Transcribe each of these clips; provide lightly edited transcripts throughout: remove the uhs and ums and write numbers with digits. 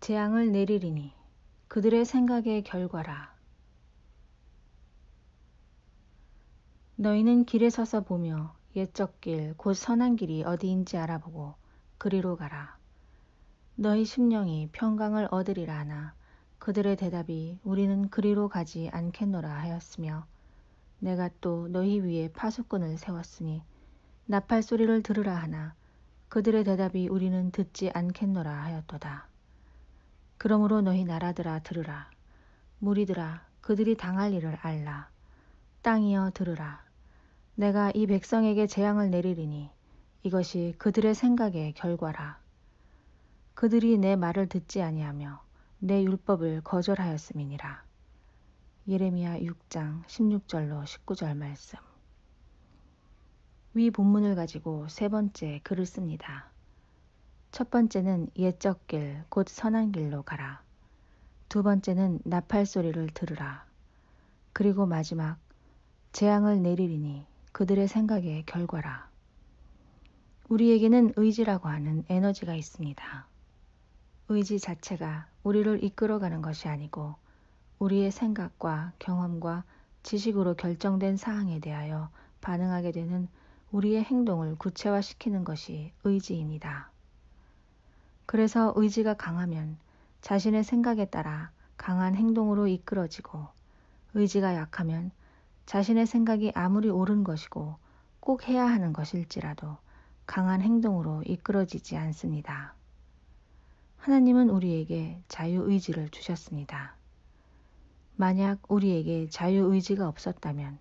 재앙을 내리리니 그들의 생각의 결과라. 너희는 길에 서서 보며 옛적 길 곧 선한 길이 어디인지 알아보고 그리로 가라. 너희 심령이 평강을 얻으리라 하나 그들의 대답이 우리는 그리로 가지 않겠노라 하였으며, 내가 또 너희 위에 파수꾼을 세웠으니 나팔 소리를 들으라 하나 그들의 대답이 우리는 듣지 않겠노라 하였도다. 그러므로 너희 나라들아 들으라. 무리들아 그들이 당할 일을 알라. 땅이여 들으라. 내가 이 백성에게 재앙을 내리리니 이것이 그들의 생각의 결과라. 그들이 내 말을 듣지 아니하며 내 율법을 거절하였음이니라. 예레미야 6장 16절로 19절 말씀. 위 본문을 가지고 세 번째 글을 씁니다. 첫 번째는 옛적 길 곧 선한 길로 가라. 두 번째는 나팔 소리를 들으라. 그리고 마지막 재앙을 내리리니 그들의 생각의 결과라. 우리에게는 의지라고 하는 에너지가 있습니다. 의지 자체가 우리를 이끌어가는 것이 아니고 우리의 생각과 경험과 지식으로 결정된 사항에 대하여 반응하게 되는 우리의 행동을 구체화시키는 것이 의지입니다. 그래서 의지가 강하면 자신의 생각에 따라 강한 행동으로 이끌어지고, 의지가 약하면 자신의 생각이 아무리 옳은 것이고 꼭 해야 하는 것일지라도 강한 행동으로 이끌어지지 않습니다. 하나님은 우리에게 자유의지를 주셨습니다. 만약 우리에게 자유의지가 없었다면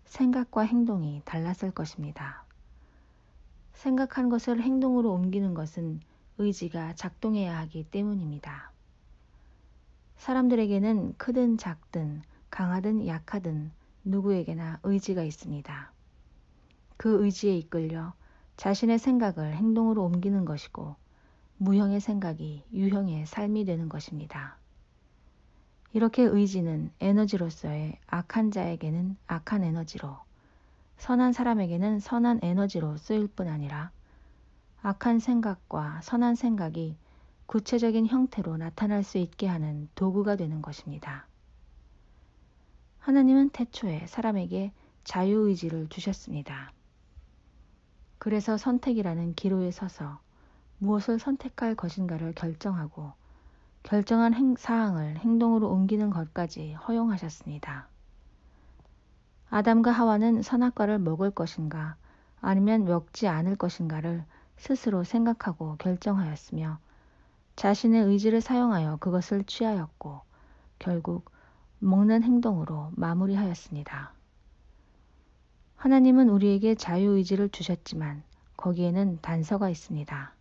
생각과 행동이 달랐을 것입니다. 생각한 것을 행동으로 옮기는 것은 의지가 작동해야 하기 때문입니다. 사람들에게는 크든 작든 강하든 약하든 누구에게나 의지가 있습니다. 그 의지에 이끌려 자신의 생각을 행동으로 옮기는 것이고, 무형의 생각이 유형의 삶이 되는 것입니다. 이렇게 의지는 에너지로서의 악한 자에게는 악한 에너지로, 선한 사람에게는 선한 에너지로 쓰일 뿐 아니라 악한 생각과 선한 생각이 구체적인 형태로 나타날 수 있게 하는 도구가 되는 것입니다. 하나님은 태초에 사람에게 자유의지를 주셨습니다. 그래서 선택이라는 기로에 서서 무엇을 선택할 것인가를 결정하고 결정한 사항을 행동으로 옮기는 것까지 허용하셨습니다. 아담과 하와는 선악과를 먹을 것인가 아니면 먹지 않을 것인가를 스스로 생각하고 결정하였으며, 자신의 의지를 사용하여 그것을 취하였고 결국 먹는 행동으로 마무리하였습니다. 하나님은 우리에게 자유의지를 주셨지만 거기에는 단서가 있습니다.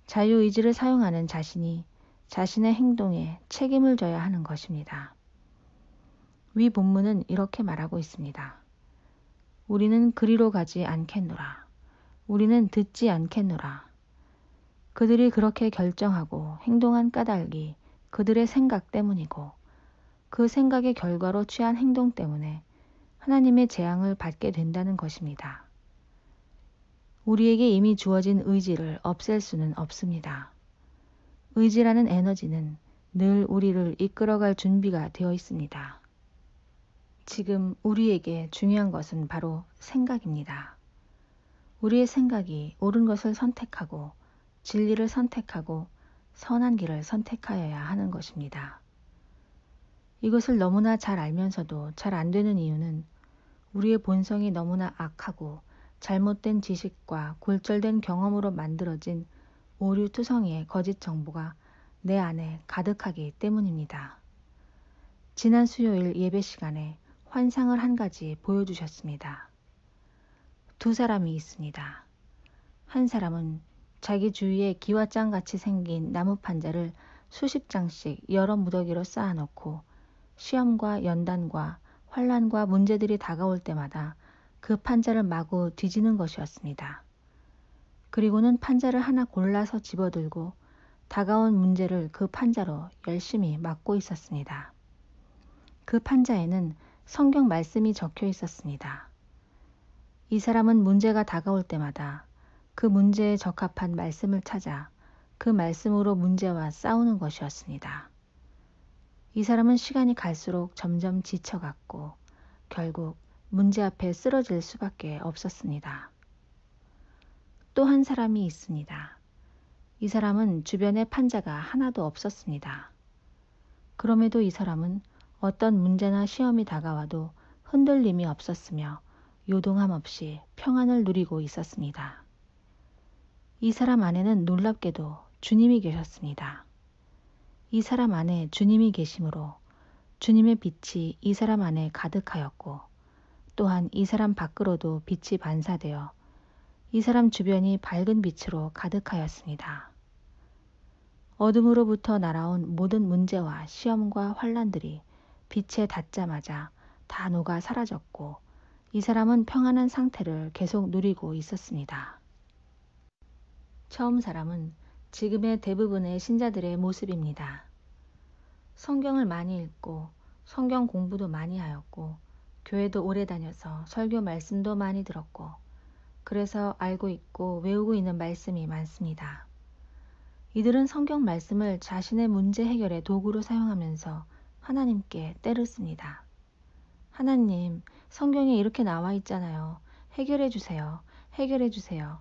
자유의지를 사용하는 자신이 자신의 행동에 책임을 져야 하는 것입니다. 위 본문은 이렇게 말하고 있습니다. 우리는 그리로 가지 않겠노라. 우리는 듣지 않겠노라. 그들이 그렇게 결정하고 행동한 까닭이 그들의 생각 때문이고, 그 생각의 결과로 취한 행동 때문에 하나님의 재앙을 받게 된다는 것입니다. 우리에게 이미 주어진 의지를 없앨 수는 없습니다. 의지라는 에너지는 늘 우리를 이끌어갈 준비가 되어 있습니다. 지금 우리에게 중요한 것은 바로 생각입니다. 우리의 생각이 옳은 것을 선택하고 진리를 선택하고 선한 길을 선택하여야 하는 것입니다. 이것을 너무나 잘 알면서도 잘 안 되는 이유는 우리의 본성이 너무나 악하고 잘못된 지식과 골절된 경험으로 만들어진 오류투성이의 거짓 정보가 내 안에 가득하기 때문입니다. 지난 수요일 예배 시간에 환상을 한 가지 보여주셨습니다. 두 사람이 있습니다. 한 사람은 자기 주위에 기와장같이 생긴 나무 판자를 수십 장씩 여러 무더기로 쌓아놓고 시험과 연단과 환난과 문제들이 다가올 때마다 그 판자를 마구 뒤지는 것이었습니다. 그리고는 판자를 하나 골라서 집어들고 다가온 문제를 그 판자로 열심히 막고 있었습니다. 그 판자에는 성경 말씀이 적혀 있었습니다. 이 사람은 문제가 다가올 때마다 그 문제에 적합한 말씀을 찾아 그 말씀으로 문제와 싸우는 것이었습니다. 이 사람은 시간이 갈수록 점점 지쳐갔고 결국 문제 앞에 쓰러질 수밖에 없었습니다. 또 한 사람이 있습니다. 이 사람은 주변에 판자가 하나도 없었습니다. 그럼에도 이 사람은 어떤 문제나 시험이 다가와도 흔들림이 없었으며 요동함 없이 평안을 누리고 있었습니다. 이 사람 안에는 놀랍게도 주님이 계셨습니다. 이 사람 안에 주님이 계심으로 주님의 빛이 이 사람 안에 가득하였고 또한 이 사람 밖으로도 빛이 반사되어 이 사람 주변이 밝은 빛으로 가득하였습니다. 어둠으로부터 날아온 모든 문제와 시험과 환난들이 빛에 닿자마자 다 녹아 사라졌고 이 사람은 평안한 상태를 계속 누리고 있었습니다. 처음 사람은 지금의 대부분의 신자들의 모습입니다. 성경을 많이 읽고 성경 공부도 많이 하였고 교회도 오래 다녀서 설교 말씀도 많이 들었고 그래서 알고 있고 외우고 있는 말씀이 많습니다. 이들은 성경 말씀을 자신의 문제 해결의 도구로 사용하면서 하나님께 때를 씁니다. 하나님, 성경에 이렇게 나와 있잖아요. 해결해 주세요. 해결해 주세요.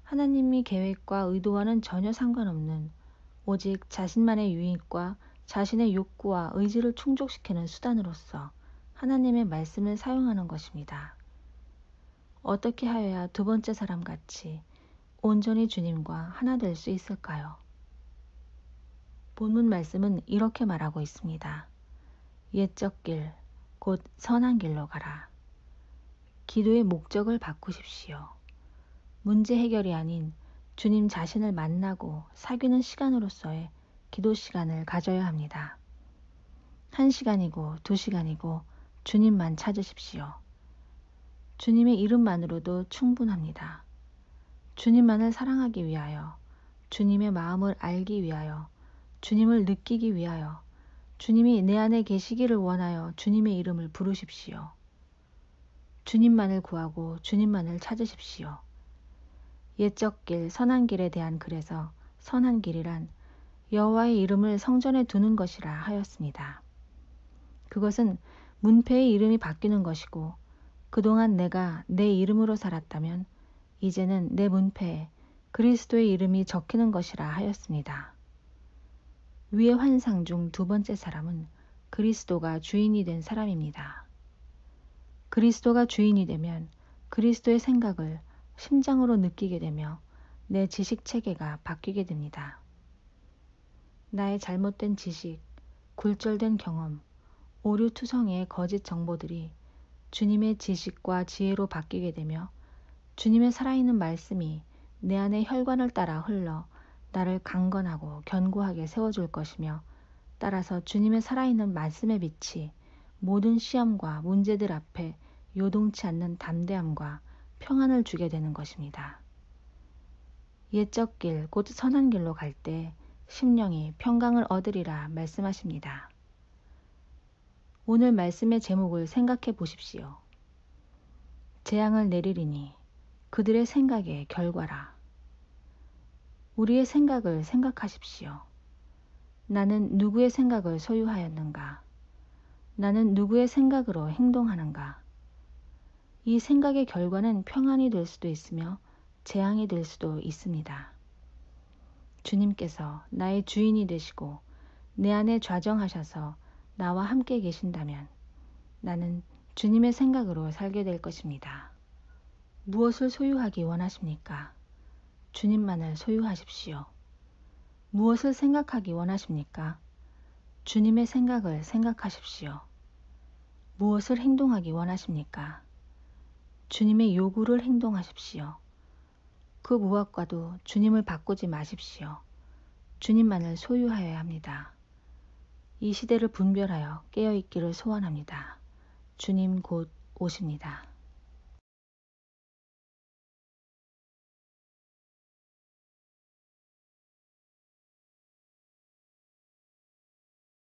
하나님이 계획과 의도와는 전혀 상관없는 오직 자신만의 유익과 자신의 욕구와 의지를 충족시키는 수단으로서 하나님의 말씀을 사용하는 것입니다. 어떻게 하여야 두 번째 사람 같이 온전히 주님과 하나 될 수 있을까요? 본문 말씀은 이렇게 말하고 있습니다. 옛적 길, 곧 선한 길로 가라. 기도의 목적을 바꾸십시오. 문제 해결이 아닌 주님 자신을 만나고 사귀는 시간으로서의 기도 시간을 가져야 합니다. 1시간이고 2시간이고 주님만 찾으십시오. 주님의 이름만으로도 충분합니다. 주님만을 사랑하기 위하여, 주님의 마음을 알기 위하여, 주님을 느끼기 위하여, 주님이 내 안에 계시기를 원하여 주님의 이름을 부르십시오. 주님만을 구하고 주님만을 찾으십시오. 옛적 길, 선한 길에 대한 글에서 선한 길이란 여호와의 이름을 성전에 두는 것이라 하였습니다. 그것은 문패의 이름이 바뀌는 것이고 그동안 내가 내 이름으로 살았다면 이제는 내 문패에 그리스도의 이름이 적히는 것이라 하였습니다. 위의 환상 중 두 번째 사람은 그리스도가 주인이 된 사람입니다. 그리스도가 주인이 되면 그리스도의 생각을 심장으로 느끼게 되며 내 지식 체계가 바뀌게 됩니다. 나의 잘못된 지식, 굴절된 경험, 오류투성이의 거짓 정보들이 주님의 지식과 지혜로 바뀌게 되며 주님의 살아있는 말씀이 내 안의 혈관을 따라 흘러 나를 강건하고 견고하게 세워줄 것이며 따라서 주님의 살아있는 말씀의 빛이 모든 시험과 문제들 앞에 요동치 않는 담대함과 평안을 주게 되는 것입니다. 옛적 길, 곧 선한 길로 갈 때 심령이 평강을 얻으리라 말씀하십니다. 오늘 말씀의 제목을 생각해 보십시오. 재앙을 내리리니 그들의 생각의 결과라. 우리의 생각을 생각하십시오. 나는 누구의 생각을 소유하였는가? 나는 누구의 생각으로 행동하는가? 이 생각의 결과는 평안이 될 수도 있으며 재앙이 될 수도 있습니다. 주님께서 나의 주인이 되시고 내 안에 좌정하셔서 나와 함께 계신다면 나는 주님의 생각으로 살게 될 것입니다. 무엇을 소유하기 원하십니까? 주님만을 소유하십시오. 무엇을 생각하기 원하십니까? 주님의 생각을 생각하십시오. 무엇을 행동하기 원하십니까? 주님의 요구를 행동하십시오. 그 무엇과도 주님을 바꾸지 마십시오. 주님만을 소유하여야 합니다. 이 시대를 분별하여 깨어있기를 소원합니다. 주님 곧 오십니다.